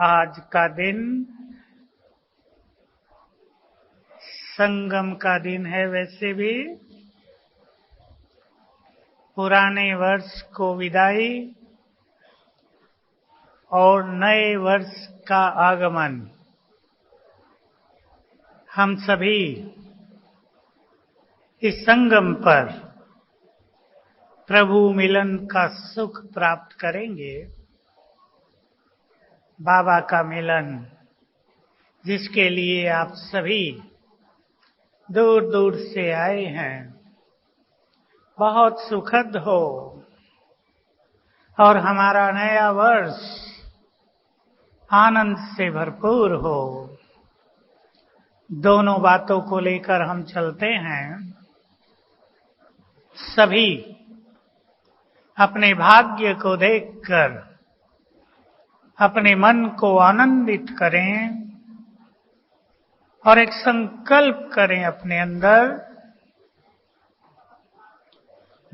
आज का दिन संगम का दिन है। वैसे भी पुराने वर्ष को विदाई और नए वर्ष का आगमन, हम सभी इस संगम पर प्रभु मिलन का सुख प्राप्त करेंगे। बाबा का मिलन, जिसके लिए आप सभी दूर दूर से आए हैं, बहुत सुखद हो और हमारा नया वर्ष आनंद से भरपूर हो। दोनों बातों को लेकर हम चलते हैं। सभी अपने भाग्य को देखकर अपने मन को आनंदित करें और एक संकल्प करें अपने अंदर,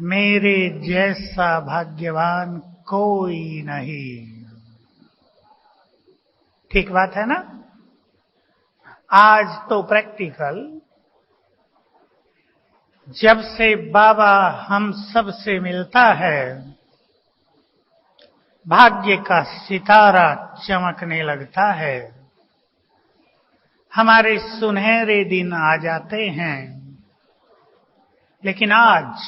मेरे जैसा भाग्यवान कोई नहीं। ठीक बात है ना? आज तो प्रैक्टिकल, जब से बाबा हम सब से मिलता है, भाग्य का सितारा चमकने लगता है। हमारे सुनहरे दिन आ जाते हैं। लेकिन आज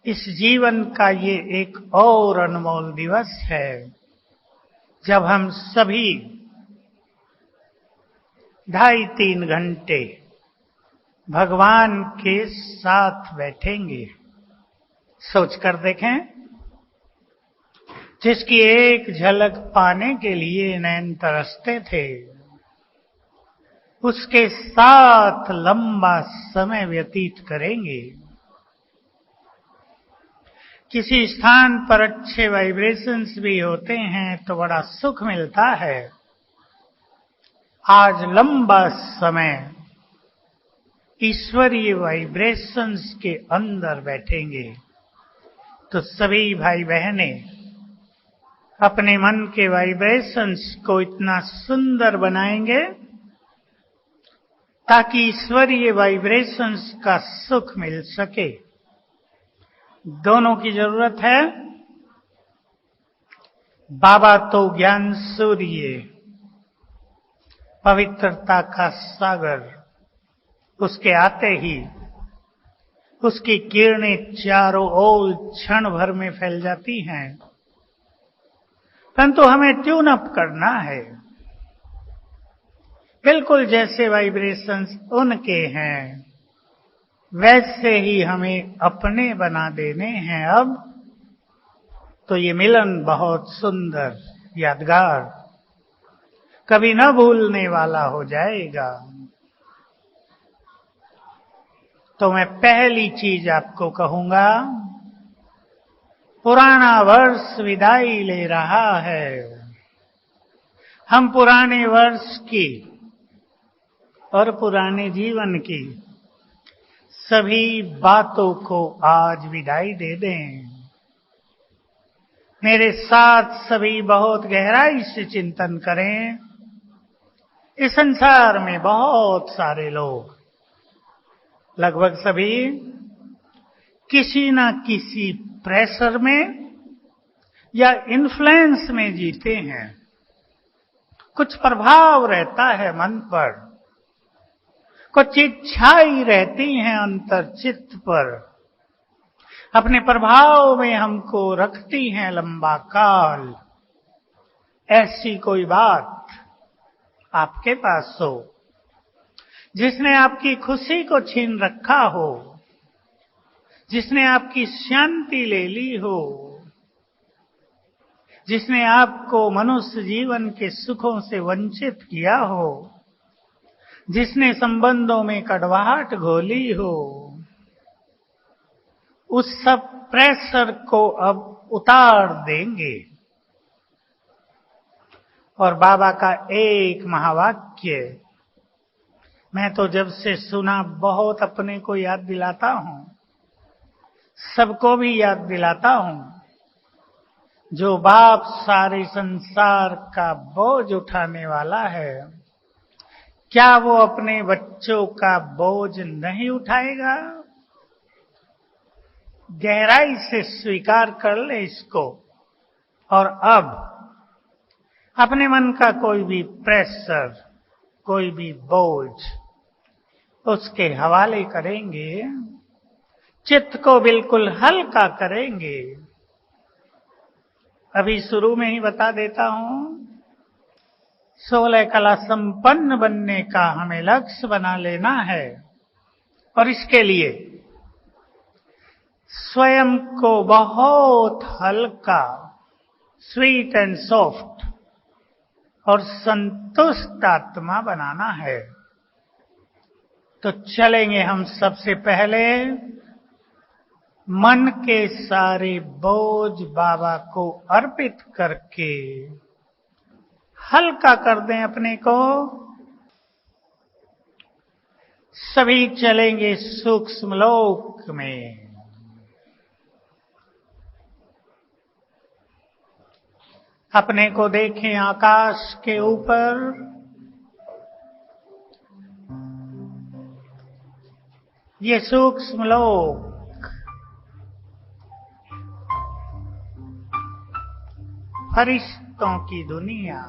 इस जीवन का ये एक और अनमोल दिवस है, जब हम सभी 2.5-3 घंटे भगवान के साथ बैठेंगे। सोचकर देखें, जिसकी एक झलक पाने के लिए नैन तरसते थे, उसके साथ लंबा समय व्यतीत करेंगे। किसी स्थान पर अच्छे वाइब्रेशंस भी होते हैं तो बड़ा सुख मिलता है। आज लंबा समय ईश्वरीय वाइब्रेशंस के अंदर बैठेंगे। तो सभी भाई बहनें अपने मन के वाइब्रेशंस को इतना सुंदर बनाएंगे ताकि ईश्वरीय वाइब्रेशंस का सुख मिल सके। दोनों की जरूरत है। बाबा तो ज्ञान सूर्य, पवित्रता का सागर, उसके आते ही उसकी किरणें चारों ओर क्षण भर में फैल जाती हैं। परंतु हमें ट्यून अप करना है, बिल्कुल जैसे वाइब्रेशंस उनके हैं वैसे ही हमें अपने बना देने हैं। अब तो ये मिलन बहुत सुंदर, यादगार, कभी न भूलने वाला हो जाएगा। तो मैं पहली चीज आपको कहूंगा, पुराना वर्ष विदाई ले रहा है। हम पुराने वर्ष की और पुराने जीवन की सभी बातों को आज विदाई दे दें। मेरे साथ सभी बहुत गहराई से चिंतन करें। इस संसार में बहुत सारे लोग, लगभग सभी, किसी न किसी प्रेशर में या इन्फ्लुएंस में जीते हैं। कुछ प्रभाव रहता है मन पर, कुछ इच्छाएं रहती हैं अंतर चित्त पर, अपने प्रभाव में हमको रखती हैं लंबा काल। ऐसी कोई बात आपके पास हो जिसने आपकी खुशी को छीन रखा हो, जिसने आपकी शांति ले ली हो, जिसने आपको मनुष्य जीवन के सुखों से वंचित किया हो, जिसने संबंधों में कड़वाहट घोली हो, उस सब प्रेशर को अब उतार देंगे। और बाबा का एक महावाक्य मैं तो जब से सुना बहुत अपने को याद दिलाता हूं, सबको भी याद दिलाता हूं। जो बाप सारे संसार का बोझ उठाने वाला है, क्या वो अपने बच्चों का बोझ नहीं उठाएगा? गहराई से स्वीकार कर ले इसको, और अब अपने मन का कोई भी प्रेशर, कोई भी बोझ उसके हवाले करेंगे, चित्त को बिल्कुल हल्का करेंगे। अभी शुरू में ही बता देता हूं, 16 कला संपन्न बनने का हमें लक्ष्य बना लेना है, और इसके लिए स्वयं को बहुत हल्का, स्वीट एंड सॉफ्ट और संतुष्ट आत्मा बनाना है। तो चलेंगे हम सबसे पहले मन के सारे बोझ बाबा को अर्पित करके हल्का कर दें अपने को। सभी चलेंगे सूक्ष्म लोक में। अपने को देखें आकाश के ऊपर, ये सूक्ष्म लोक फरिश्तों की दुनिया,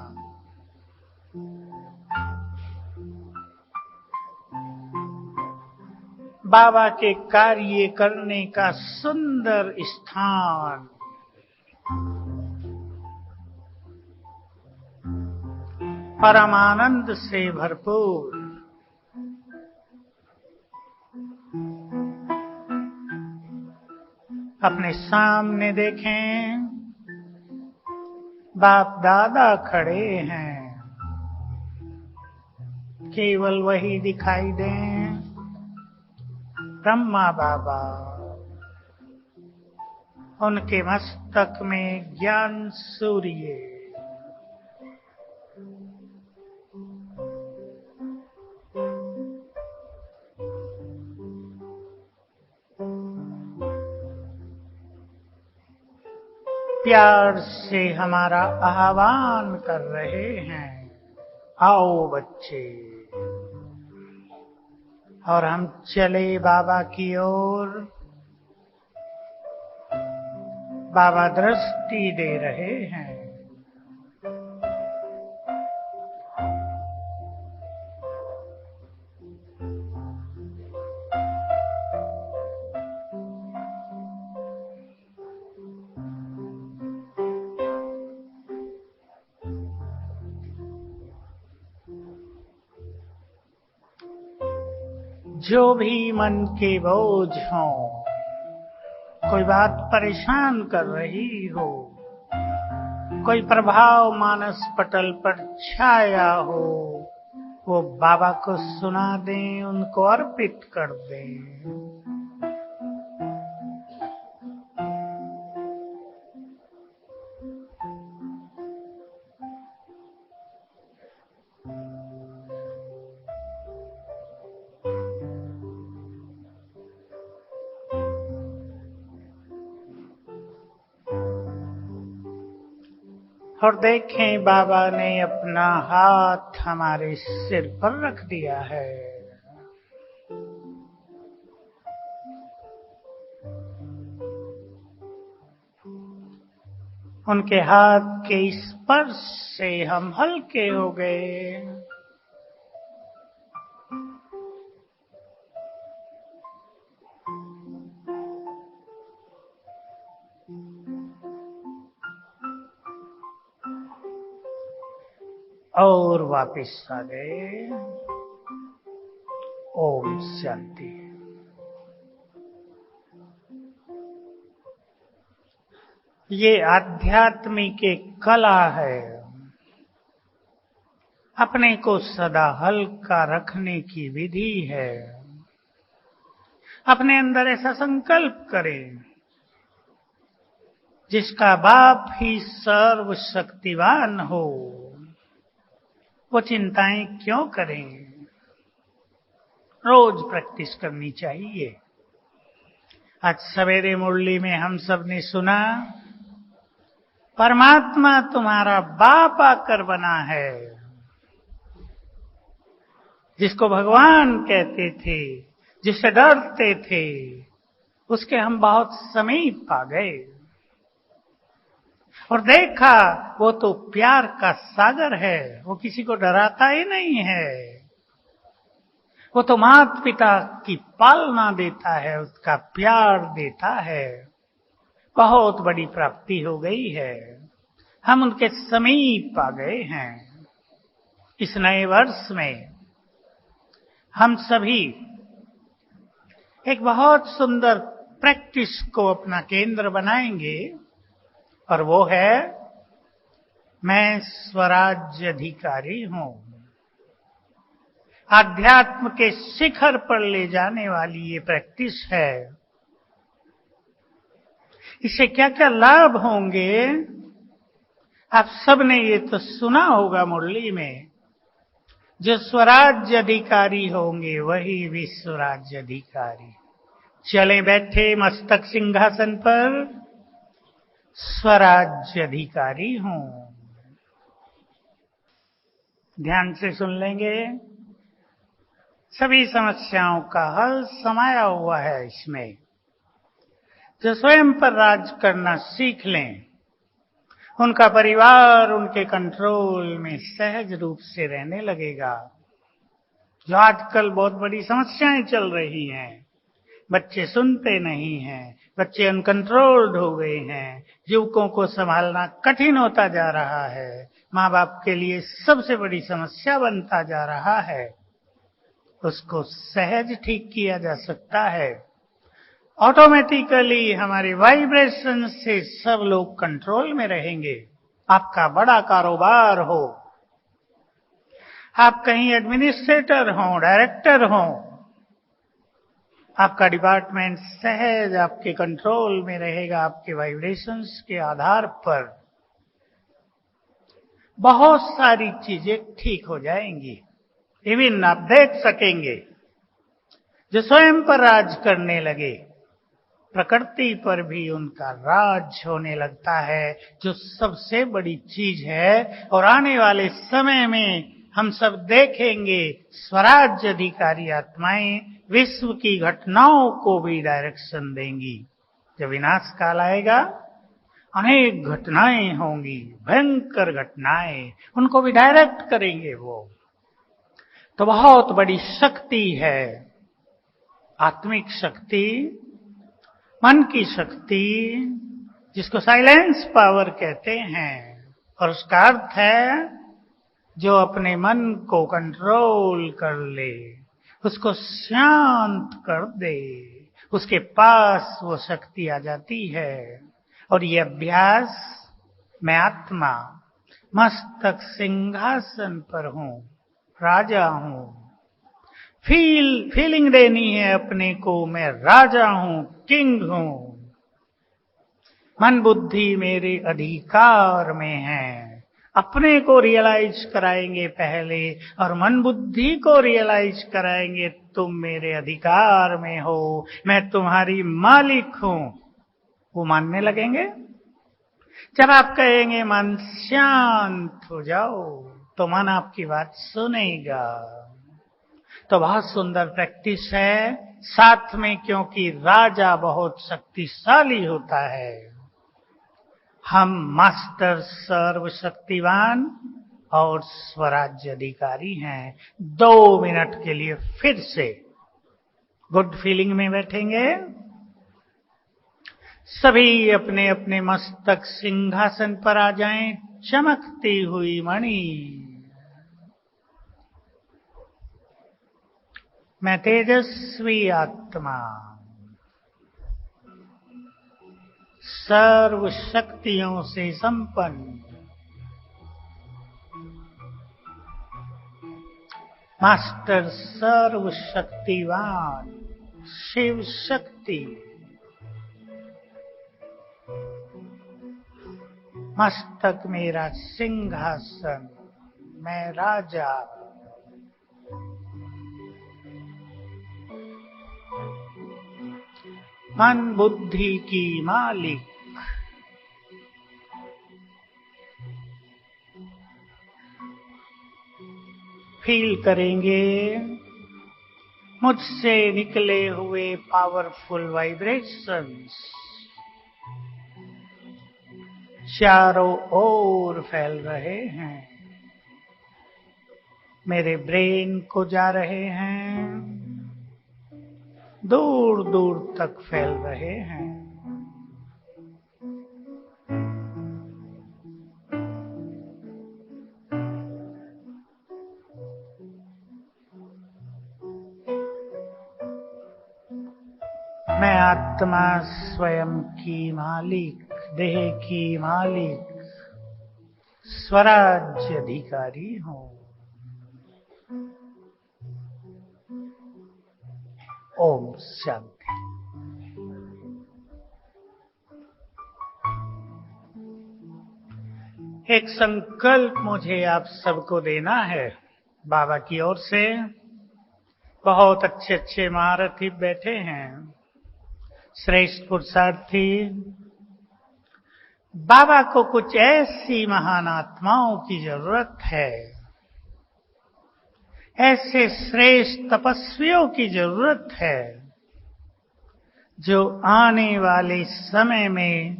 बाबा के कार्य करने का सुंदर स्थान, परमानंद से भरपूर। अपने सामने देखें, बाप दादा खड़े हैं, केवल वही दिखाई दें, ब्रह्मा बाबा। उनके मस्तक में ज्ञान सूर्य, प्यार से हमारा आह्वान कर रहे हैं, आओ बच्चे। और हम चले बाबा की ओर। बाबा दृष्टि दे रहे हैं। जो भी मन के बोझ हों, कोई बात परेशान कर रही हो, कोई प्रभाव मानस पटल पर छाया हो, वो बाबा को सुना दें, उनको अर्पित कर दें। और देखें, बाबा ने अपना हाथ हमारे सिर पर रख दिया है। उनके हाथ के स्पर्श से हम हल्के हो गए। और वापिस आ गए। ओम शांति। ये आध्यात्मिक एक कला है, अपने को सदा हल्का रखने की विधि है। अपने अंदर ऐसा संकल्प करें, जिसका बाप ही सर्वशक्तिवान हो, वो चिंताएं क्यों करें। रोज प्रैक्टिस करनी चाहिए। आज सवेरे मुरली में हम सब ने सुना, परमात्मा तुम्हारा बाप आकर बना है, जिसको भगवान कहते थे, जिससे डरते थे, उसके हम बहुत समीप आ गए और देखा वो तो प्यार का सागर है, वो किसी को डराता ही नहीं है। वो तो माता पिता की पालना देता है, उसका प्यार देता है। बहुत बड़ी प्राप्ति हो गई है, हम उनके समीप आ गए हैं। इस नए वर्ष में हम सभी एक बहुत सुंदर प्रैक्टिस को अपना केंद्र बनाएंगे और वो है मैं स्वराज्य अधिकारी हूं। आध्यात्म के शिखर पर ले जाने वाली ये प्रैक्टिस है। इससे क्या क्या लाभ होंगे आप सबने ये तो सुना होगा मुरली में। जो स्वराज्य अधिकारी होंगे वही विश्व राज्य अधिकारी। चले बैठे मस्तक सिंहासन पर, स्वराज्य अधिकारी हूं। ध्यान से सुन लेंगे। सभी समस्याओं का हल समाया हुआ है इसमें। जो स्वयं पर राज करना सीख लें, उनका परिवार उनके कंट्रोल में सहज रूप से रहने लगेगा। जो आजकल बहुत बड़ी समस्याएं चल रही हैं, बच्चे सुनते नहीं हैं, बच्चे अनकंट्रोल्ड हो गए हैं, युवकों को संभालना कठिन होता जा रहा है, माँ बाप के लिए सबसे बड़ी समस्या बनता जा रहा है। उसको सहज ठीक किया जा सकता है। ऑटोमेटिकली हमारे वाइब्रेशन से सब लोग कंट्रोल में रहेंगे। आपका बड़ा कारोबार हो, आप कहीं एडमिनिस्ट्रेटर हों, डायरेक्टर हों, आपका डिपार्टमेंट सहज आपके कंट्रोल में रहेगा। आपके वाइब्रेशंस के आधार पर बहुत सारी चीजें ठीक हो जाएंगी। इवन आप देख सकेंगे जो स्वयं पर राज करने लगे, प्रकृति पर भी उनका राज होने लगता है, जो सबसे बड़ी चीज है। और आने वाले समय में हम सब देखेंगे स्वराज्य अधिकारी आत्माएं विश्व की घटनाओं को भी डायरेक्शन देंगी। जब विनाश काल आएगा, अनेक घटनाएं होंगी, भयंकर घटनाएं, उनको भी डायरेक्ट करेंगे वो। तो बहुत बड़ी शक्ति है, आत्मिक शक्ति, मन की शक्ति, जिसको साइलेंस पावर कहते हैं। और उसका अर्थ है जो अपने मन को कंट्रोल कर ले, उसको शांत कर दे, उसके पास वो शक्ति आ जाती है। और ये अभ्यास, मैं आत्मा मस्तक सिंहासन पर हूं, राजा हूं, फीलिंग देनी है अपने को, मैं राजा हूं, किंग हूं। मन बुद्धि मेरे अधिकार में है। अपने को रियलाइज कराएंगे पहले, और मन बुद्धि को रियलाइज कराएंगे तुम मेरे अधिकार में हो, मैं तुम्हारी मालिक हूं। वो मानने लगेंगे। जब आप कहेंगे मन शांत हो जाओ, तो मन आपकी बात सुनेगा। तो बहुत सुंदर प्रैक्टिस है। साथ में क्योंकि राजा बहुत शक्तिशाली होता है, हम मास्टर सर्वशक्तिवान और स्वराज्य अधिकारी हैं। 2 मिनट के लिए फिर से गुड फीलिंग में बैठेंगे। सभी अपने अपने मस्तक सिंहासन पर आ जाएं। चमकती हुई मणि, मैं तेजस्वी आत्मा, सर्व शक्तियों से संपन्न, मास्टर सर्व शक्तिवान, शिव शक्ति, मस्तक मेरा सिंहासन, मैं राजा, मन बुद्धि की मालिक, फील करेंगे मुझसे निकले हुए पावरफुल वाइब्रेशंस चारों ओर फैल रहे हैं, मेरे ब्रेन को जा रहे हैं, दूर दूर तक फैल रहे हैं। मैं आत्मा स्वयं की मालिक, देह की मालिक, स्वराज्य अधिकारी हूं। ओम शांति। एक संकल्प मुझे आप सबको देना है बाबा की ओर से। बहुत अच्छे अच्छे महारथी बैठे हैं, श्रेष्ठ पुरुषार्थी। बाबा को कुछ ऐसी महान आत्माओं की जरूरत है, ऐसे श्रेष्ठ तपस्वियों की जरूरत है जो आने वाले समय में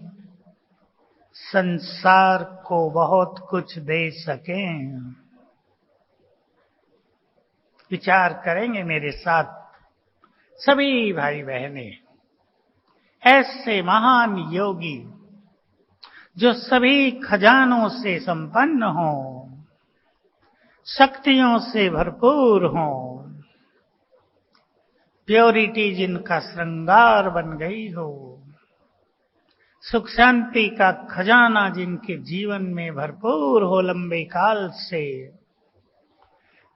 संसार को बहुत कुछ दे सकें। विचार करेंगे मेरे साथ सभी भाई बहनें, ऐसे महान योगी जो सभी खजानों से संपन्न हो, शक्तियों से भरपूर हो, प्योरिटी जिनका श्रृंगार बन गई हो, सुख शांति का खजाना जिनके जीवन में भरपूर हो लंबे काल से,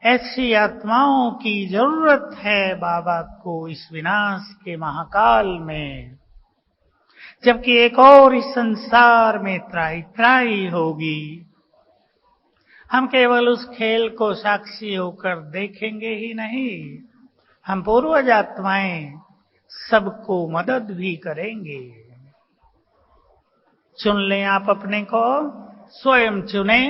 ऐसी आत्माओं की जरूरत है बाबा को इस विनाश के महाकाल में, जबकि एक और इस संसार में त्राही त्राही होगी। हम केवल उस खेल को साक्षी होकर देखेंगे ही नहीं, हम पूर्वज आत्माएं सबको मदद भी करेंगे। चुन लें आप अपने को, स्वयं चुनें,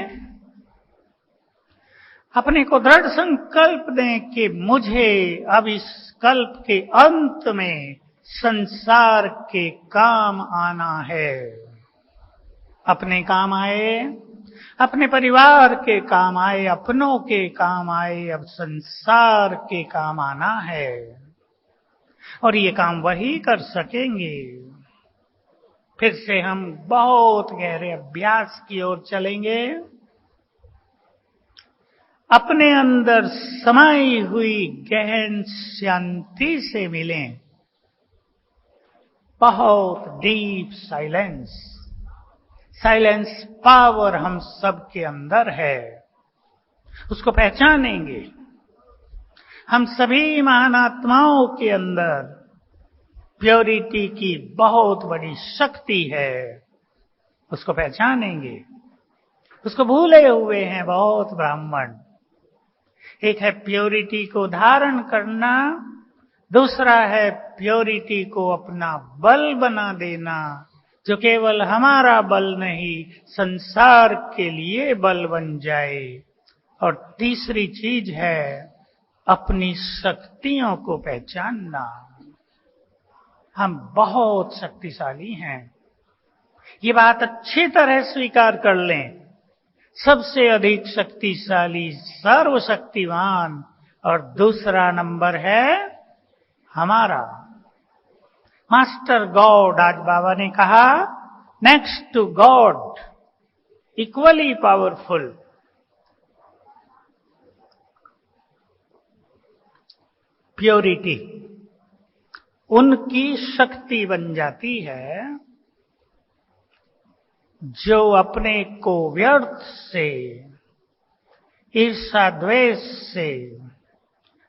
अपने को दृढ़ संकल्प दें कि मुझे अब इस कल्प के अंत में संसार के काम आना है। अपने काम आए, अपने परिवार के काम आए, अपनों के काम आए, अब संसार के काम आना है। और ये काम वही कर सकेंगे। फिर से हम बहुत गहरे अभ्यास की ओर चलेंगे। अपने अंदर समाई हुई गहन शांति से मिलें। बहुत डीप साइलेंस, साइलेंस पावर हम सब के अंदर है, उसको पहचानेंगे। हम सभी महान आत्माओं के अंदर प्योरिटी की बहुत बड़ी शक्ति है, उसको पहचानेंगे। उसको भूले हुए हैं बहुत ब्राह्मण। एक है प्योरिटी को धारण करना, दूसरा है प्योरिटी को अपना बल बना देना, जो केवल हमारा बल नहीं संसार के लिए बल बन जाए। और तीसरी चीज है अपनी शक्तियों को पहचानना। हम बहुत शक्तिशाली हैं, ये बात अच्छी तरह स्वीकार कर लें। सबसे अधिक शक्तिशाली सर्वशक्तिवान, और दूसरा नंबर है हमारा मास्टर गॉड। आज बाबा ने कहा next to God, equally powerful. Purity उनकी शक्ति बन जाती है जो अपने को व्यर्थ से, ईर्षा द्वेष से,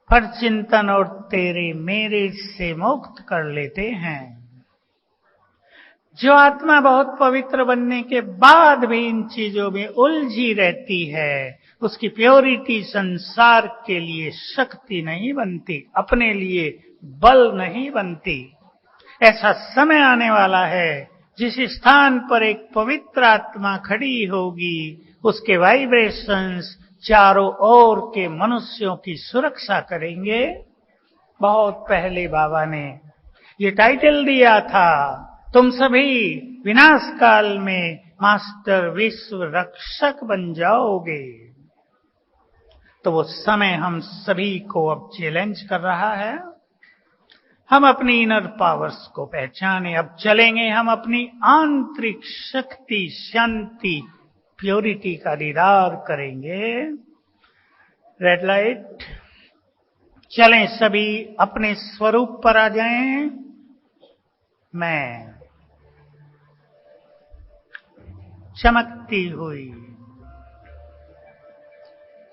परचिंतन और तेरे मेरे से मुक्त कर लेते हैं। जो आत्मा बहुत पवित्र बनने के बाद भी इन चीजों में उलझी रहती है, उसकी प्योरिटी संसार के लिए शक्ति नहीं बनती, अपने लिए बल नहीं बनती। ऐसा समय आने वाला है जिस स्थान पर एक पवित्र आत्मा खड़ी होगी, उसके वाइब्रेशंस चारों ओर के मनुष्यों की सुरक्षा करेंगे। बहुत पहले बाबा ने ये टाइटल दिया था, तुम सभी विनाश काल में मास्टर विश्व रक्षक बन जाओगे। तो वो समय हम सभी को अब चैलेंज कर रहा है। हम अपनी इनर पावर्स को पहचाने, अब चलेंगे हम अपनी आंतरिक शक्ति, शांति, प्योरिटी का दीदार करेंगे। रेड लाइट, चलें सभी अपने स्वरूप पर आ जाएं। मैं चमकती हुई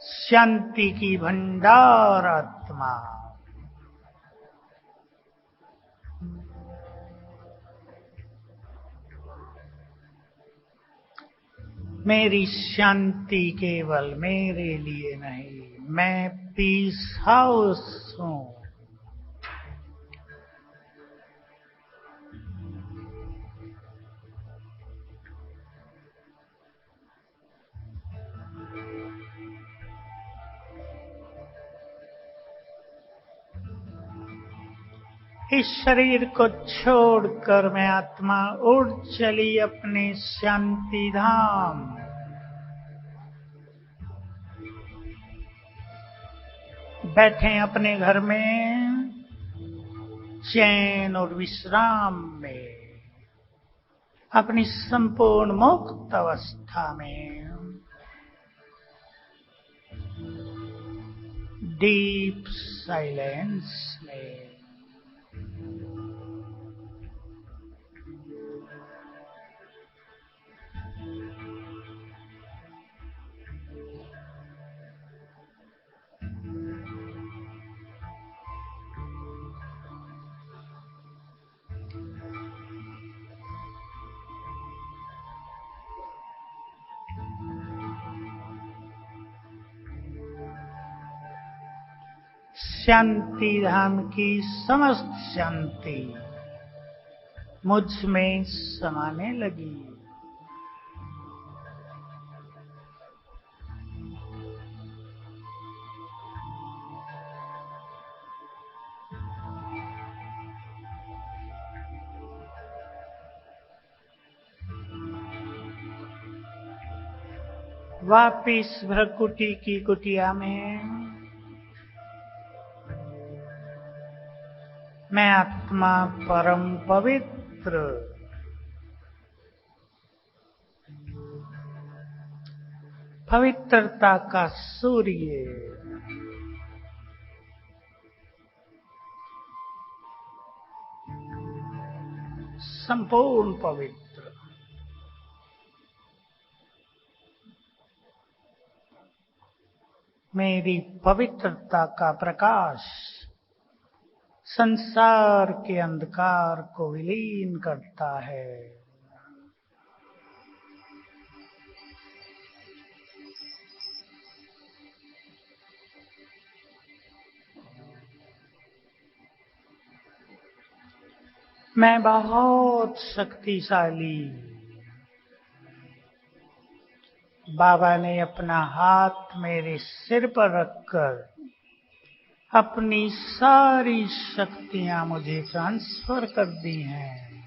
शांति की भंडार आत्मा, मेरी शांति केवल मेरे लिए नहीं, मैं पीस हाउस हूं। इस शरीर को छोड़कर मैं आत्मा उड़ चली अपने शांति धाम। बैठे अपने घर में चैन और विश्राम में, अपनी संपूर्ण मुक्त अवस्था में, डीप साइलेंस में। शांति धाम की समस्त शांति मुझ में समाने लगी। वापिस भ्रकुटी की कुटिया में मैं आत्मा परम पवित्र, पवित्रता का सूर्य, संपूर्ण पवित्र, मेरी पवित्रता का प्रकाश संसार के अंधकार को विलीन करता है। मैं बहुत शक्तिशाली। बाबा ने अपना हाथ मेरे सिर पर रखकर अपनी सारी शक्तियां मुझे ट्रांसफर कर दी हैं।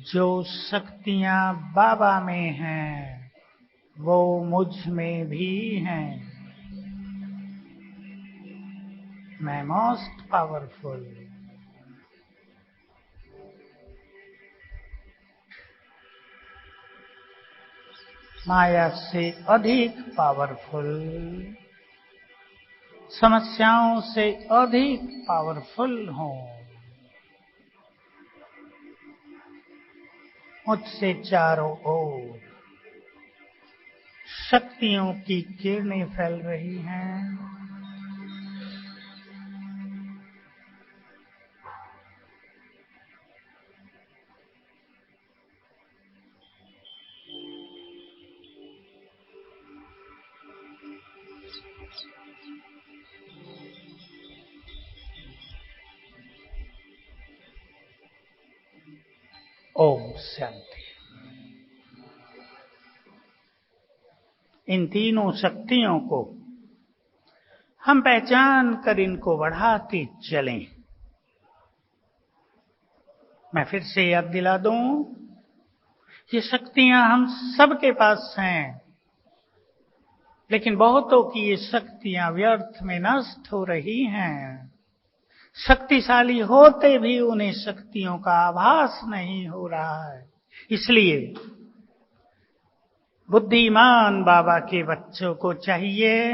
जो शक्तियां बाबा में हैं, वो मुझ में भी हैं। मैं मोस्ट पावरफुल, माया से अधिक पावरफुल, समस्याओं से अधिक पावरफुल हूं। मुझसे चारों ओर शक्तियों की किरणें फैल रही हैं। ओम शांति। इन तीनों शक्तियों को हम पहचान कर इनको बढ़ाते चलें। मैं फिर से याद दिला दूं, ये शक्तियां हम सबके पास हैं, लेकिन बहुतों की ये शक्तियां व्यर्थ में नष्ट हो रही हैं। शक्तिशाली होते भी उन्हें शक्तियों का आभास नहीं हो रहा है। इसलिए बुद्धिमान बाबा के बच्चों को चाहिए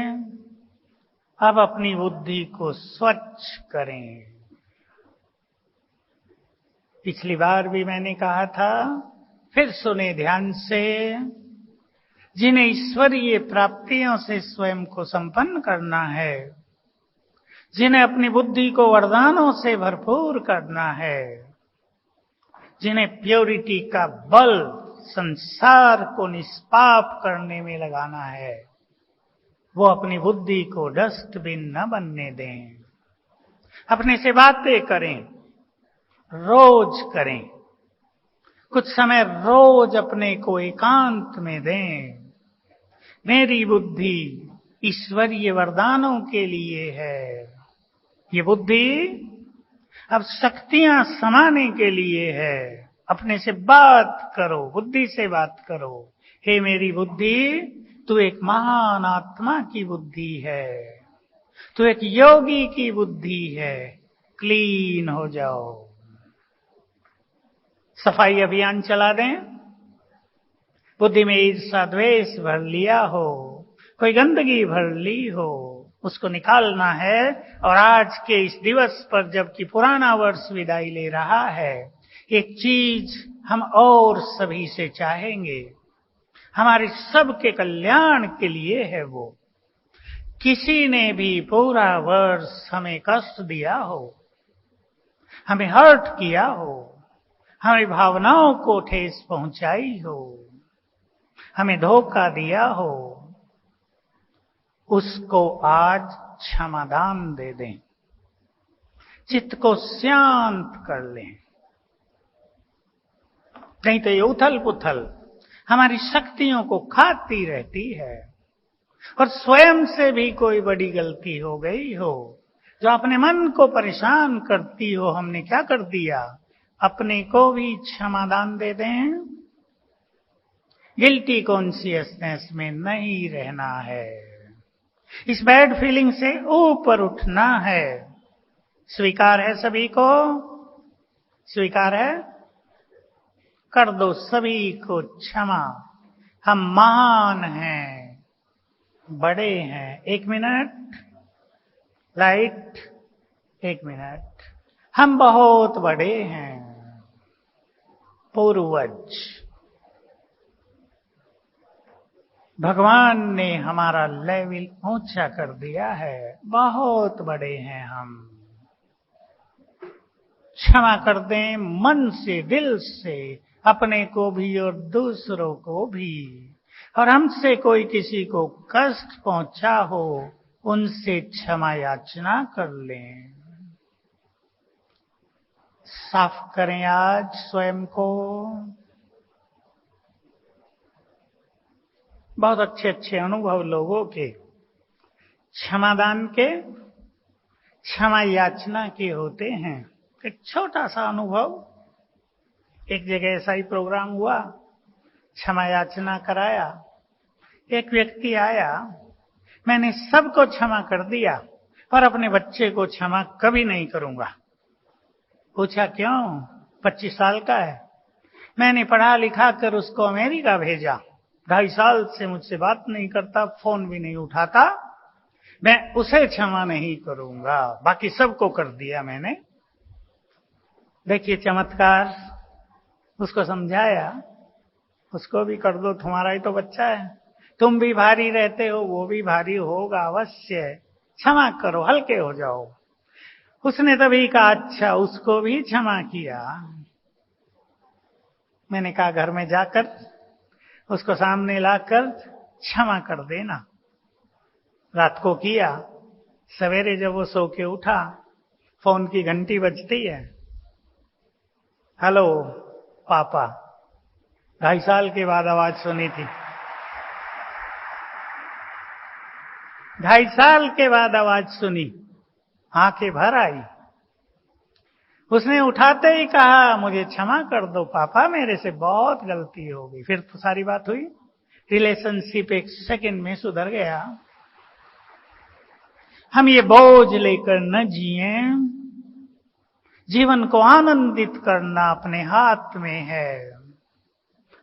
अब अपनी बुद्धि को स्वच्छ करें। पिछली बार भी मैंने कहा था, फिर सुने ध्यान से, जिन्हें ईश्वरीय प्राप्तियों से स्वयं को संपन्न करना है, जिन्हें अपनी बुद्धि को वरदानों से भरपूर करना है, जिन्हें प्योरिटी का बल संसार को निष्पाप करने में लगाना है, वो अपनी बुद्धि को डस्टबिन न बनने दें। अपने से बातें करें, रोज करें। कुछ समय रोज अपने को एकांत में दें। मेरी बुद्धि ईश्वरीय वरदानों के लिए है। ये बुद्धि अब शक्तियां समाने के लिए है। अपने से बात करो, बुद्धि से बात करो। हे मेरी बुद्धि, तू एक महान आत्मा की बुद्धि है, तू एक योगी की बुद्धि है। क्लीन हो जाओ। सफाई अभियान चला दें। बुद्धि में ईर्ष्या द्वेष भर लिया हो, कोई गंदगी भर ली हो, उसको निकालना है। और आज के इस दिवस पर, जबकि पुराना वर्ष विदाई ले रहा है, एक चीज हम और सभी से चाहेंगे, हमारे सबके कल्याण के लिए है वो। किसी ने भी पूरा वर्ष हमें कष्ट दिया हो, हमें हर्ट किया हो, हमारी भावनाओं को ठेस पहुंचाई हो, हमें धोखा दिया हो, उसको आज क्षमादान दे दें। चित्त को शांत कर लें। नहीं तो ये उथल पुथल हमारी शक्तियों को खाती रहती है। और स्वयं से भी कोई बड़ी गलती हो गई हो, जो अपने मन को परेशान करती हो, हमने क्या कर दिया, अपने को भी क्षमादान दे दें। गिल्टी कॉन्शियसनेस में नहीं रहना है। इस बैड फीलिंग से ऊपर उठना है। स्वीकार है सभी को? स्वीकार है? कर दो सभी को क्षमा। हम महान हैं, बड़े हैं। 1 मिनट लाइट, 1 मिनट। हम बहुत बड़े हैं। पूर्वज भगवान ने हमारा लेवल ऊंचा कर दिया है। बहुत बड़े हैं हम। क्षमा कर दें मन से, दिल से, अपने को भी और दूसरों को भी। और हमसे कोई किसी को कष्ट पहुंचा हो, उनसे क्षमा याचना कर लें। साफ करें आज स्वयं को। बहुत अच्छे अच्छे अनुभव लोगों के क्षमादान के, क्षमा याचना के होते हैं। एक छोटा सा अनुभव, एक जगह ऐसा ही प्रोग्राम हुआ, क्षमा याचना कराया। एक व्यक्ति आया, मैंने सबको क्षमा कर दिया, पर अपने बच्चे को क्षमा कभी नहीं करूंगा। पूछा क्यों? 25 साल का है। मैंने पढ़ा लिखा कर उसको अमेरिका भेजा, 2.5 साल से मुझसे बात नहीं करता, फोन भी नहीं उठाता। मैं उसे क्षमा नहीं करूंगा, बाकी सबको कर दिया मैंने। देखिए चमत्कार। उसको समझाया, उसको भी कर दो, तुम्हारा ही तो बच्चा है। तुम भी भारी रहते हो, वो भी भारी होगा अवश्य। क्षमा करो, हल्के हो जाओ। उसने तभी कहा अच्छा, उसको भी क्षमा किया। मैंने कहा घर में जाकर उसको सामने लाकर क्षमा कर देना। रात को किया। सवेरे जब वो सो के उठा, फोन की घंटी बजती है। हेलो पापा, 2.5 साल के बाद आवाज सुनी थी। 2.5 साल के बाद आवाज सुनी, आंखें भर आई। उसने उठाते ही कहा, मुझे क्षमा कर दो पापा, मेरे से बहुत गलती हो गई। फिर तो सारी बात हुई, रिलेशनशिप 1 सेकंड में सुधर गया। हम ये बोझ लेकर न जिए। जीवन को आनंदित करना अपने हाथ में है।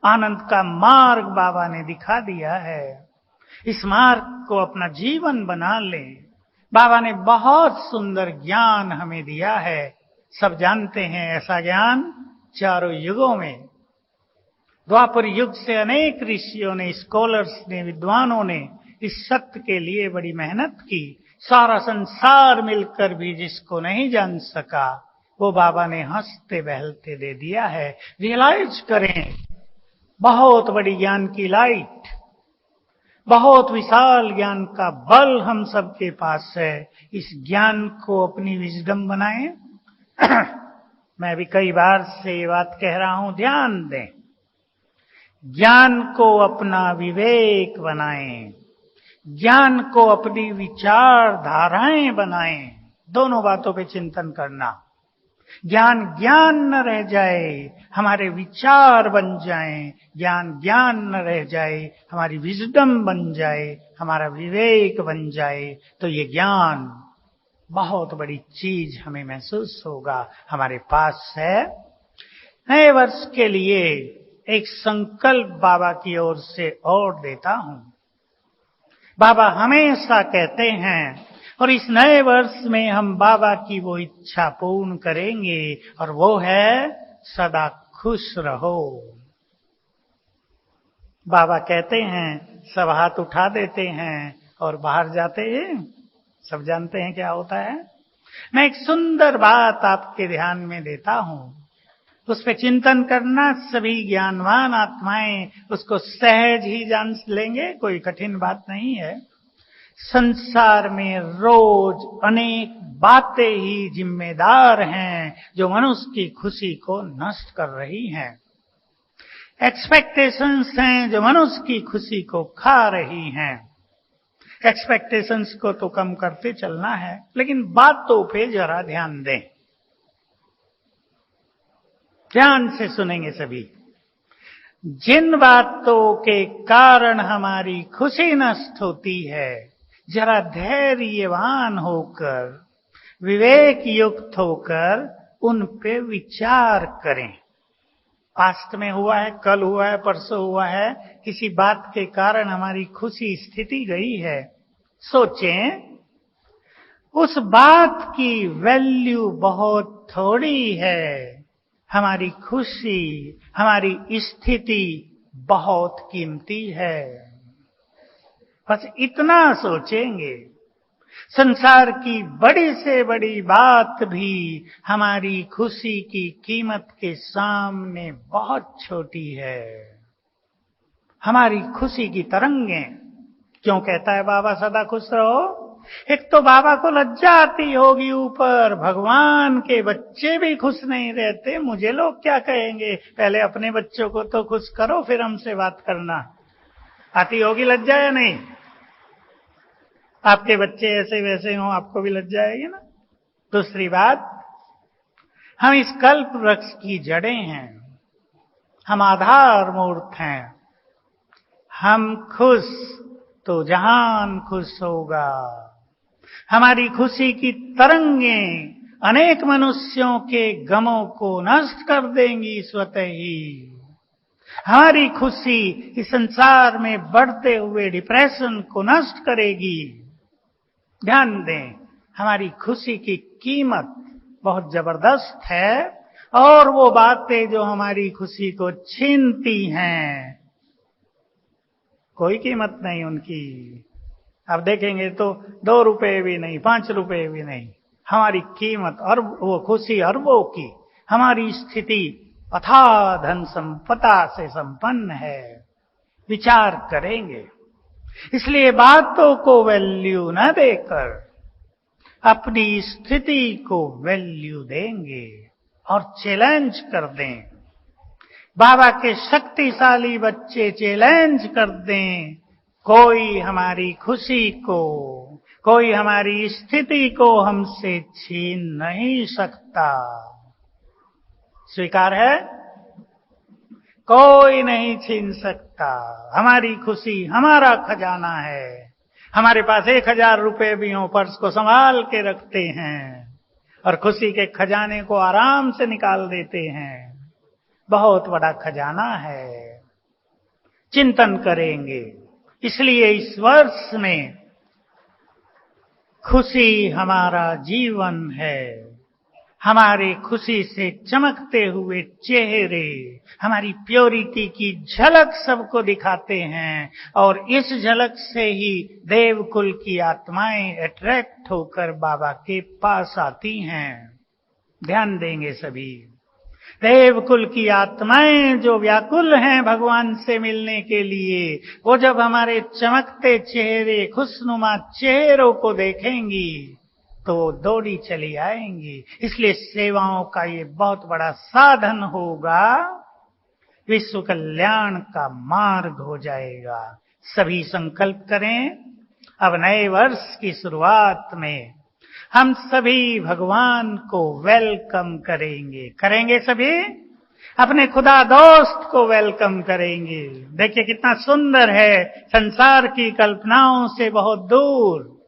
आनंद का मार्ग बाबा ने दिखा दिया है। इस मार्ग को अपना जीवन बना ले। बाबा ने बहुत सुंदर ज्ञान हमें दिया है। सब जानते हैं ऐसा ज्ञान चारों युगों में। द्वापर युग से अनेक ऋषियों ने, स्कॉलर्स ने, विद्वानों ने इस सत्य के लिए बड़ी मेहनत की। सारा संसार मिलकर भी जिसको नहीं जान सका, वो बाबा ने हंसते बहलते दे दिया है। रियलाइज करें, बहुत बड़ी ज्ञान की लाइट, बहुत विशाल ज्ञान का बल हम सबके पास है। इस ज्ञान को अपनी विजडम बनाएं। मैं भी कई बार से ये बात कह रहा हूं, ध्यान दें। ज्ञान को अपना विवेक बनाएं, ज्ञान को अपनी विचारधाराएं बनाएं। दोनों बातों पे चिंतन करना। ज्ञान ज्ञान न रह जाए, हमारे विचार बन जाएं। ज्ञान ज्ञान न रह जाए, हमारी विजडम बन जाए, हमारा विवेक बन जाए, तो ये ज्ञान बहुत बड़ी चीज हमें महसूस होगा हमारे पास है। नए वर्ष के लिए एक संकल्प बाबा की ओर से और देता हूं। बाबा हमेशा कहते हैं, और इस नए वर्ष में हम बाबा की वो इच्छा पूर्ण करेंगे, और वो है सदा खुश रहो। बाबा कहते हैं, सब हाथ उठा देते हैं और बाहर जाते हैं। सब जानते हैं क्या होता है। मैं एक सुंदर बात आपके ध्यान में देता हूं, उस पे चिंतन करना। सभी ज्ञानवान आत्माएं उसको सहज ही जान लेंगे, कोई कठिन बात नहीं है। संसार में रोज अनेक बातें ही जिम्मेदार हैं जो मनुष्य की खुशी को नष्ट कर रही हैं। एक्सपेक्टेशंस हैं जो मनुष्य की खुशी को खा रही हैं। एक्सपेक्टेशंस को तो कम करते चलना है, लेकिन बातों पे जरा ध्यान दें। ध्यान से सुनेंगे सभी। जिन बातों के कारण हमारी खुशी नष्ट होती है, जरा धैर्यवान होकर, विवेक युक्त होकर उन पे विचार करें। पास्ट में हुआ है, कल हुआ है, परसों हुआ है, किसी बात के कारण हमारी खुशी स्थिति गई है। सोचें, उस बात की वैल्यू बहुत थोड़ी है। हमारी खुशी, हमारी स्थिति बहुत कीमती है। बस इतना सोचेंगे। संसार की बड़ी से बड़ी बात भी हमारी खुशी की कीमत के सामने बहुत छोटी है। हमारी खुशी की तरंगें, क्यों कहता है बाबा सदा खुश रहो? एक तो बाबा को लज्जा आती होगी ऊपर, भगवान के बच्चे भी खुश नहीं रहते, मुझे लोग क्या कहेंगे, पहले अपने बच्चों को तो खुश करो फिर हमसे बात करना। आती होगी लज्जा या नहीं? आपके बच्चे ऐसे वैसे हों, आपको भी लज्जा आएगी ना। दूसरी बात, हम इस कल्प वृक्ष की जड़ें हैं, हम आधार मूर्त हैं। हम खुश तो जहान खुश होगा। हमारी खुशी की तरंगें अनेक मनुष्यों के गमों को नष्ट कर देंगी स्वतः ही। हमारी खुशी इस संसार में बढ़ते हुए डिप्रेशन को नष्ट करेगी। ध्यान दें, हमारी खुशी की कीमत बहुत जबरदस्त है, और वो बातें जो हमारी खुशी को छीनती हैं, कोई कीमत नहीं उनकी। आप देखेंगे तो 2 रुपए भी नहीं, 5 रुपए भी नहीं। हमारी कीमत और वो खुशी अरबों की। हमारी स्थिति अथाह धन संपदा से संपन्न है। विचार करेंगे, इसलिए बातों को वैल्यू न देकर अपनी स्थिति को वैल्यू देंगे और चैलेंज कर दें। बाबा के शक्तिशाली बच्चे चैलेंज कर दें, कोई हमारी खुशी को, कोई हमारी स्थिति को हमसे छीन नहीं सकता। स्वीकार है? कोई नहीं छीन सकता। हमारी खुशी हमारा खजाना है। हमारे पास 1000 रुपए भी हो, पर्स को संभाल के रखते हैं और खुशी के खजाने को आराम से निकाल देते हैं। बहुत बड़ा खजाना है। चिंतन करेंगे। इसलिए इस वर्ष में खुशी हमारा जीवन है। हमारे खुशी से चमकते हुए चेहरे हमारी प्योरिटी की झलक सबको दिखाते हैं और इस झलक से ही देवकुल की आत्माएं अट्रैक्ट होकर बाबा के पास आती हैं। ध्यान देंगे सभी। देवकुल की आत्माएं जो व्याकुल हैं भगवान से मिलने के लिए, वो जब हमारे चमकते चेहरे, खुशनुमा चेहरों को देखेंगी तो दौड़ी चली आएंगी। इसलिए सेवाओं का ये बहुत बड़ा साधन होगा, विश्व कल्याण का मार्ग हो जाएगा। सभी संकल्प करें। अब नए वर्ष की शुरुआत में हम सभी भगवान को वेलकम करेंगे। करेंगे सभी? अपने खुदा दोस्त को वेलकम करेंगे। देखिए कितना सुंदर है, संसार की कल्पनाओं से बहुत दूर।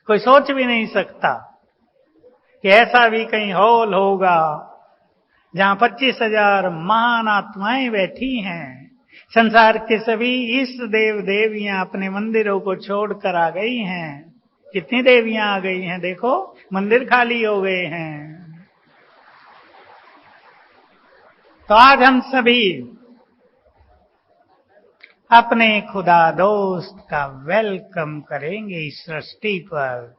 कोई सोच भी नहीं सकता कि ऐसा भी कहीं हॉल होगा जहां 25,000 महान आत्माएं बैठी हैं। संसार के सभी इष्ट देव देवियां अपने मंदिरों को छोड़कर आ गई हैं। कितनी देवियां आ गई हैं, देखो मंदिर खाली हो गए हैं। तो आज हम सभी अपने खुदा दोस्त का वेलकम करेंगे इस सृष्टि पर।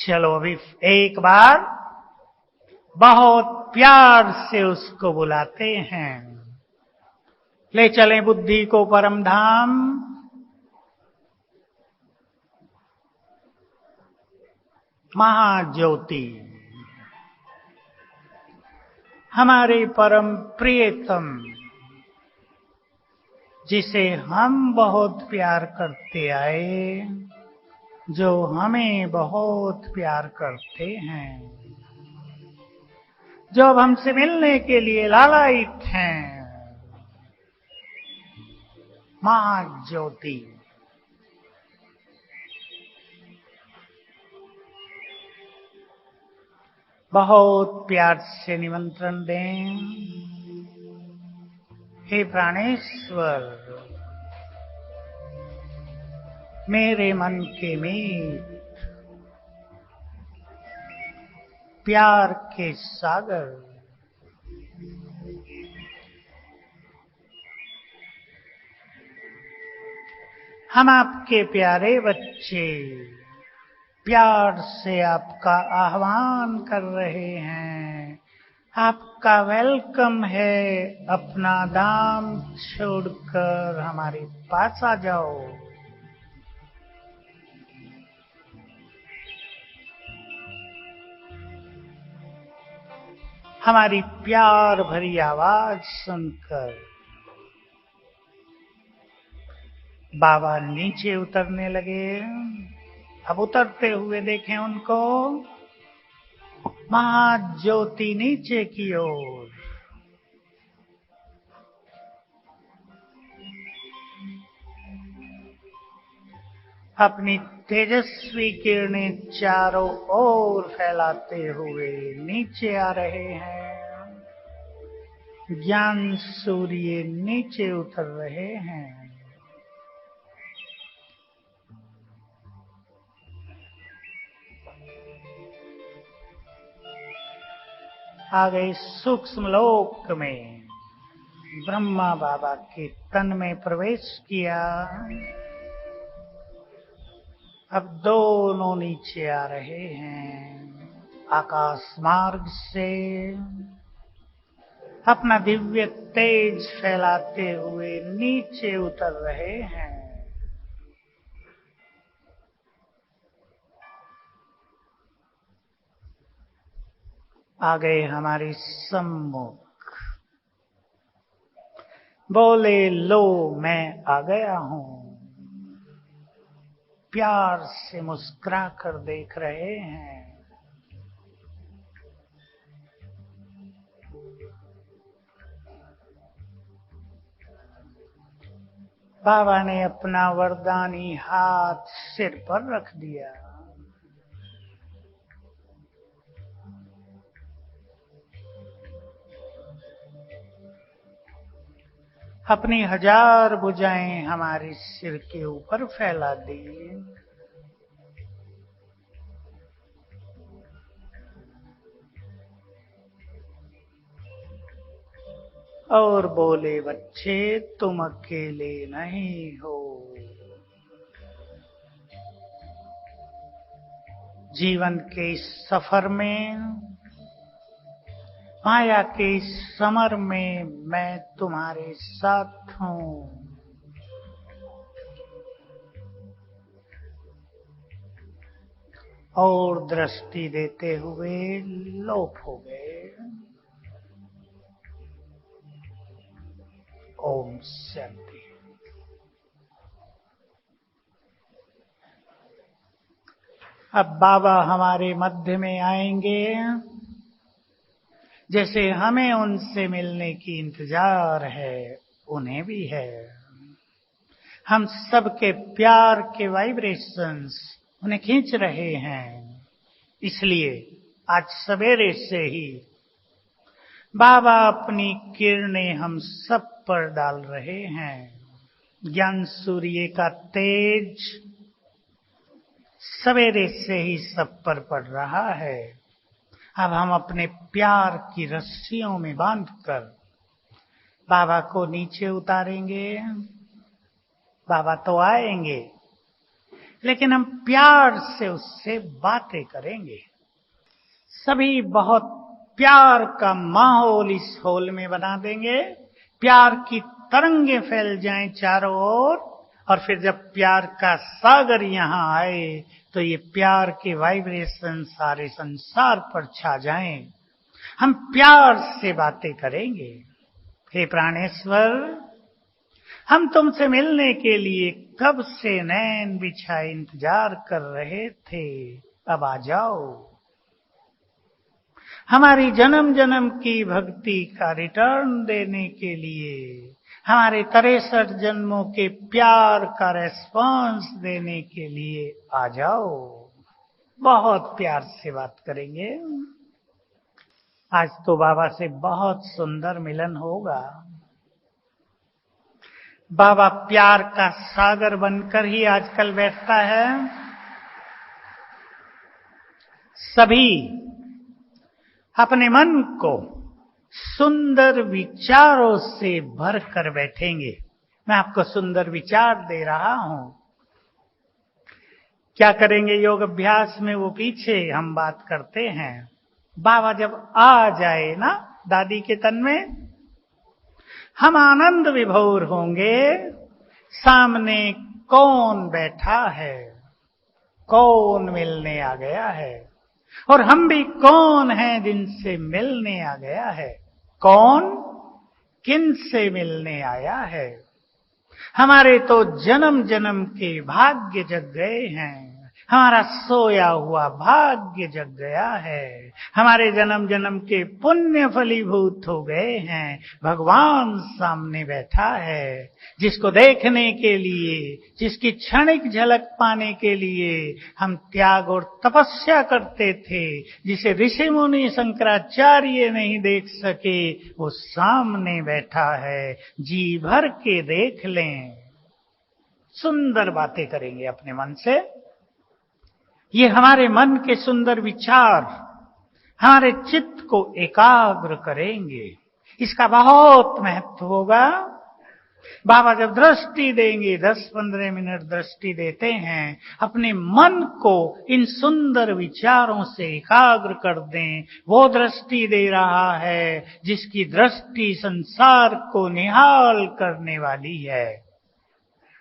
चलो अभी एक बार बहुत प्यार से उसको बुलाते हैं। ले चलें बुद्धि को परम धाम। महाज्योति हमारे परम प्रियतम, जिसे हम बहुत प्यार करते आए, जो हमें बहुत प्यार करते हैं, जो अब हमसे मिलने के लिए लालायित हैं। महाज्योति बहुत प्यार से निमंत्रण दें। हे प्राणेश्वर, मेरे मन के मीत, प्यार के सागर, हम आपके प्यारे बच्चे प्यार से आपका आह्वान कर रहे हैं। आपका वेलकम है। अपना दाम छोड़कर हमारे पास आ जाओ। हमारी प्यार भरी आवाज सुनकर बाबा नीचे उतरने लगे। अब उतरते हुए देखें उनको, महाज्योति नीचे की ओर। अपनी तेजस्वी किरणें चारों ओर फैलाते हुए नीचे आ रहे हैं। ज्ञान सूर्य नीचे उतर रहे हैं। आ गए सूक्ष्म लोक में। ब्रह्मा बाबा के तन में प्रवेश किया। अब दोनों नीचे आ रहे हैं। आकाश मार्ग से अपना दिव्य तेज फैलाते हुए नीचे उतर रहे हैं। आ गए हमारे सम्मुख। बोले लो मैं आ गया हूं। प्यार से मुस्कुरा कर देख रहे हैं। बाबा ने अपना वरदानी हाथ सिर पर रख दिया। अपनी 1000 भुजाएं हमारे सिर के ऊपर फैला दी और बोले, बच्चे तुम अकेले नहीं हो। जीवन के इस सफर में, माया के इस समर में मैं तुम्हारे साथ हूं। और दृष्टि देते हुए लोप हो गए। ओम शांति। अब बाबा हमारे मध्य में आएंगे। जैसे हमें उनसे मिलने की इंतजार है, उन्हें भी है। हम सबके प्यार के वाइब्रेशंस उन्हें खींच रहे हैं। इसलिए आज सवेरे से ही बाबा अपनी किरणें हम सब पर डाल रहे हैं। ज्ञान सूर्य का तेज सवेरे से ही सब पर पड़ रहा है। अब हम अपने प्यार की रस्सियों में बांधकर बाबा को नीचे उतारेंगे। बाबा तो आएंगे, लेकिन हम प्यार से उससे बातें करेंगे। सभी बहुत प्यार का माहौल इस हॉल में बना देंगे। प्यार की तरंगे फैल जाएं चारों ओर, और फिर जब प्यार का सागर यहाँ आए तो ये प्यार के वाइब्रेशन सारे संसार पर छा जाएं। हम प्यार से बातें करेंगे। हे प्राणेश्वर, हम तुमसे मिलने के लिए कब से नैन बिछाए इंतजार कर रहे थे। अब आ जाओ। हमारी जन्म जन्म की भक्ति का रिटर्न देने के लिए, हमारे 63 जन्मों के प्यार का रेस्पॉन्स देने के लिए आ जाओ। बहुत प्यार से बात करेंगे। आज तो बाबा से बहुत सुंदर मिलन होगा। बाबा प्यार का सागर बनकर ही आजकल बैठता है। सभी अपने मन को सुंदर विचारों से भर कर बैठेंगे। मैं आपको सुंदर विचार दे रहा हूं। क्या करेंगे योग अभ्यास में, वो पीछे हम बात करते हैं। बाबा जब आ जाए ना दादी के तन में, हम आनंद विभोर होंगे। सामने कौन बैठा है, कौन मिलने आ गया है, और हम भी कौन हैं जिनसे मिलने आ गया है। कौन किन से मिलने आया है। हमारे तो जन्म जन्म के भाग्य जग गए हैं। हमारा सोया हुआ भाग्य जग गया है। हमारे जन्म जन्म के पुण्य फलीभूत हो गए हैं। भगवान सामने बैठा है, जिसको देखने के लिए, जिसकी क्षणिक झलक पाने के लिए हम त्याग और तपस्या करते थे, जिसे ऋषि मुनि शंकराचार्य नहीं देख सके, वो सामने बैठा है। जी भर के देख लें। सुंदर बातें करेंगे अपने मन से। ये हमारे मन के सुंदर विचार हमारे चित्त को एकाग्र करेंगे। इसका बहुत महत्व होगा। बाबा जब दृष्टि देंगे, 10-15 मिनट दृष्टि देते हैं, अपने मन को इन सुंदर विचारों से एकाग्र कर दें। वो दृष्टि दे रहा है जिसकी दृष्टि संसार को निहाल करने वाली है।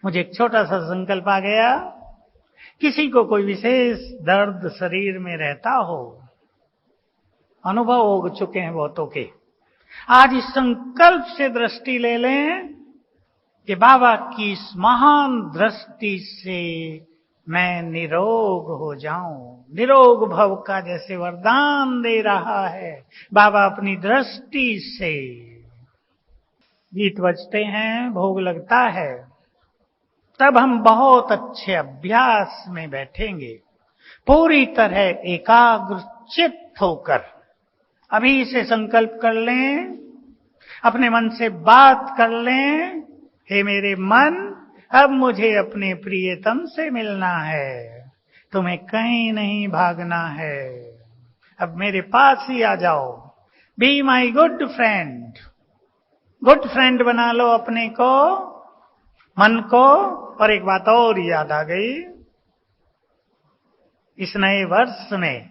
मुझे एक छोटा सा संकल्प आ गया। किसी को कोई विशेष दर्द शरीर में रहता हो, अनुभव हो चुके हैं बहुतों के, आज इस संकल्प से दृष्टि ले लें कि बाबा की इस महान दृष्टि से मैं निरोग हो जाऊं। निरोग भव का जैसे वरदान दे रहा है बाबा अपनी दृष्टि से। गीत बजते हैं, भोग लगता है, तब हम बहुत अच्छे अभ्यास में बैठेंगे, पूरी तरह एकाग्र चित्त होकर। अभी से संकल्प कर लें, अपने मन से बात कर लें, हे मेरे मन, अब मुझे अपने प्रियतम से मिलना है, तुम्हें कहीं नहीं भागना है, अब मेरे पास ही आ जाओ। Be my good friend. Good friend बना लो अपने को, मन को। और एक बात और याद आ गई, इस नए वर्ष में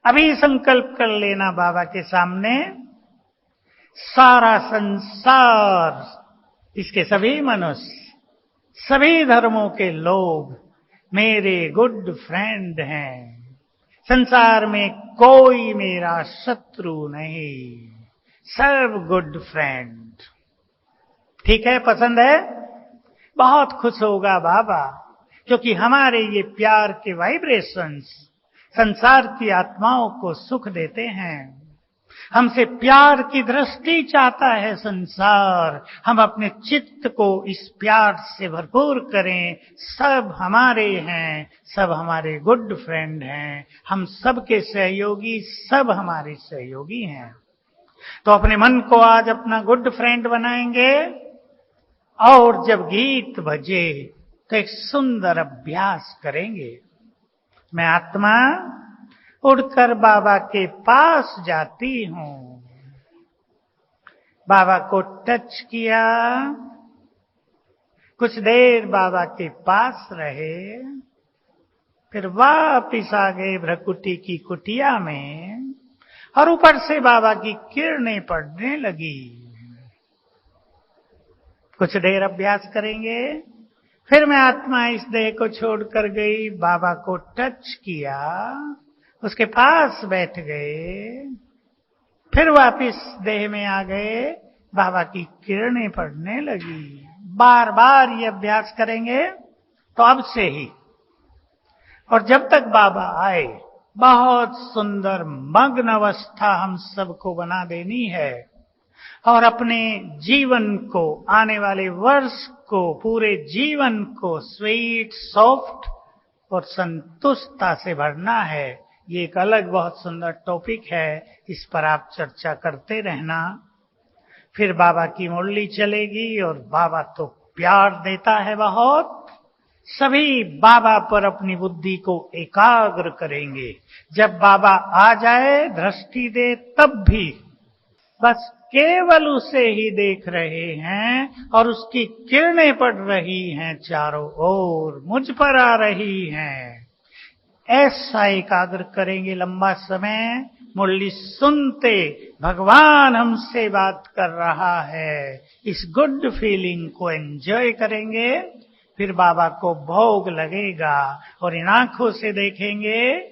अभी संकल्प कर लेना बाबा के सामने, सारा संसार, इसके सभी मनुष्य, सभी धर्मों के लोग मेरे गुड फ्रेंड हैं। संसार में कोई मेरा शत्रु नहीं, सब गुड फ्रेंड। ठीक है, पसंद है? बहुत खुश होगा बाबा, क्योंकि हमारे ये प्यार के वाइब्रेशंस संसार की आत्माओं को सुख देते हैं। हमसे प्यार की दृष्टि चाहता है संसार। हम अपने चित्त को इस प्यार से भरपूर करें। सब हमारे हैं, सब हमारे गुड फ्रेंड हैं, हम सबके सहयोगी, सब हमारे सहयोगी हैं। तो अपने मन को आज अपना गुड फ्रेंड बनाएंगे, और जब गीत बजे तो एक सुंदर अभ्यास करेंगे। मैं आत्मा उड़कर बाबा के पास जाती हूं। बाबा को टच किया, कुछ देर बाबा के पास रहे, फिर वापिस आ गए भ्रकुटी की कुटिया में, और ऊपर से बाबा की किरणें पड़ने लगी। कुछ देर अभ्यास करेंगे, फिर मैं आत्मा इस देह को छोड़कर गई, बाबा को टच किया, उसके पास बैठ गए, फिर वापिस देह में आ गए, बाबा की किरणें पड़ने लगी। बार बार ये अभ्यास करेंगे तो अब से ही, और जब तक बाबा आए, बहुत सुंदर मग्न अवस्था हम सबको बना देनी है, और अपने जीवन को, आने वाले वर्ष को, पूरे जीवन को स्वीट, सॉफ्ट और संतुष्टता से भरना है। ये एक अलग बहुत सुंदर टॉपिक है, इस पर आप चर्चा करते रहना। फिर बाबा की मुरली चलेगी, और बाबा तो प्यार देता है बहुत। सभी बाबा पर अपनी बुद्धि को एकाग्र करेंगे। जब बाबा आ जाए, दृष्टि दे, तब भी बस केवल उसे ही देख रहे हैं, और उसकी किरणें पड़ रही हैं चारों ओर, मुझ पर आ रही हैं। ऐसा एकाग्र करेंगे लंबा समय, मुरली सुनते भगवान हमसे बात कर रहा है, इस गुड फीलिंग को एंजॉय करेंगे। फिर बाबा को भोग लगेगा, और इन आंखों से देखेंगे,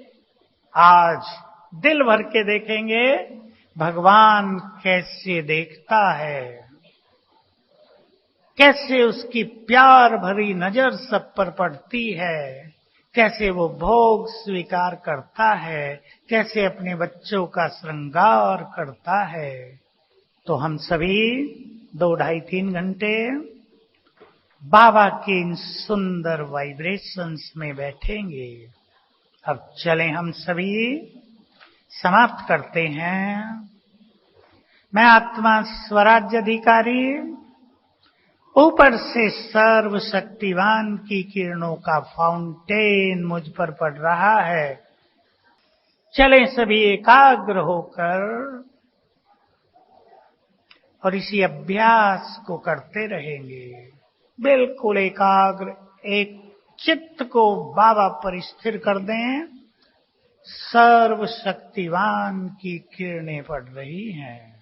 आज दिल भर के देखेंगे भगवान कैसे देखता है, कैसे उसकी प्यार भरी नजर सब पर पड़ती है, कैसे वो भोग स्वीकार करता है, कैसे अपने बच्चों का श्रृंगार करता है। तो हम सभी 2, 2.5, 3 घंटे बाबा के इन सुंदर वाइब्रेशंस में बैठेंगे। अब चलें, हम सभी समाप्त करते हैं। मैं आत्मा स्वराज्य अधिकारी, ऊपर से सर्वशक्तिवान की किरणों का फाउंटेन मुझ पर पड़ रहा है। चलें सभी एकाग्र होकर, और इसी अभ्यास को करते रहेंगे। बिल्कुल एकाग्र, एक चित्त को बाबा पर स्थिर कर दें। सर्वशक्तिवान की किरणें पड़ रही हैं।